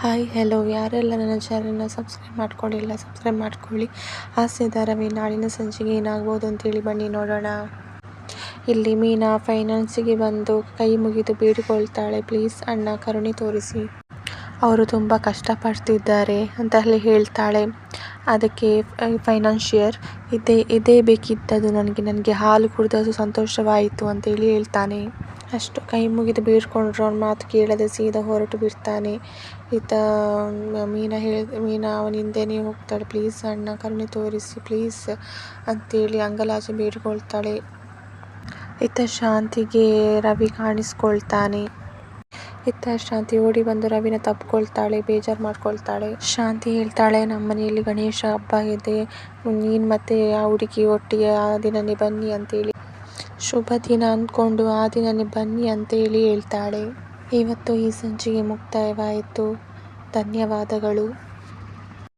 Hi hello, ಯಾರೆಲ್ಲ ನನ್ನ ಚಾನಲ್ನ ಸಬ್ಸ್ಕ್ರೈಬ್ ಮಾಡ್ಕೊಂಡಿಲ್ಲ ಸಬ್ಸ್ಕ್ರೈಬ್ ಮಾಡ್ಕೊಳ್ಳಿ. ಹಾಸ್ಯ ಧಾರಾವಾಹಿ ನಾಳಿನ ಸಂಚಿಗೆ ಏನಾಗ್ಬೋದು ಅಂತೇಳಿ ಬನ್ನಿ ನೋಡೋಣ. ಇಲ್ಲಿ ಮೀನಾ ಫೈನಾನ್ಸಿಗೆ ಬಂದು ಕೈ ಮುಗಿದು ಬೇಡಿಕೊಳ್ತಾಳೆ, ಪ್ಲೀಸ್ ಅಣ್ಣ ಕರುಣೆ ತೋರಿಸಿ, ಅವರು ತುಂಬ ಕಷ್ಟಪಡ್ತಿದ್ದಾರೆ ಅಂತ ಹೇಳಿ ಹೇಳ್ತಾಳೆ. ಅದಕ್ಕೆ ಫೈನಾನ್ಷಿಯರ್ ಇದೇ ಬೇಕಿದ್ದದು, ನನಗೆ ಹಾಲು ಕುಡಿದಷ್ಟು ಸಂತೋಷವಾಯಿತು ಅಂತೇಳಿ ಹೇಳ್ತಾನೆ. ಅಷ್ಟು ಕೈ ಮುಗಿದು ಬೇಡ್ಕೊಂಡ್ರು ಅವ್ನ ಮಾತು ಕೇಳದೆ ಸೀದಾ ಹೊರಟು ಬಿಡ್ತಾನೆ. ಈತ ಮೀನಾ ಅವನ ಹಿಂದೆನೇ ಹೋಗ್ತಾಳೆ. ಪ್ಲೀಸ್ ಅಣ್ಣ ಕರುಣೆ ತೋರಿಸಿ ಪ್ಲೀಸ್ ಅಂತೇಳಿ ಅಂಗಲಾಚಿ ಬೇಡ್ಕೊಳ್ತಾಳೆ. ಇತ್ತ ಶಾಂತಿಗೆ ರವಿ ಕಾಣಿಸ್ಕೊಳ್ತಾನೆ. ಇತ್ತ ಶಾಂತಿ ಓಡಿ ಬಂದು ರವಿನ ತಪ್ಕೊಳ್ತಾಳೆ, ಬೇಜಾರು ಮಾಡ್ಕೊಳ್ತಾಳೆ. ಶಾಂತಿ ಹೇಳ್ತಾಳೆ, ನಮ್ಮ ಮನೆಯಲ್ಲಿ ಗಣೇಶ ಹಬ್ಬ ಇದೆ, ನೀನು ಮತ್ತೆ ಆ ಹುಡುಗಿ ಒಟ್ಟಿಗೆ ಆ ದಿನನೇ ಬನ್ನಿ ಅಂತೇಳಿ, ಶುಭ ದಿನ ಅಂದ್ಕೊಂಡು ಆ ದಿನನೇ ಬನ್ನಿ ಅಂತೇಳಿ ಹೇಳ್ತಾಳೆ. ಇವತ್ತು ಈ ಸಂಚಿಕೆ ಮುಕ್ತಾಯವಾಯಿತು. ಧನ್ಯವಾದಗಳು.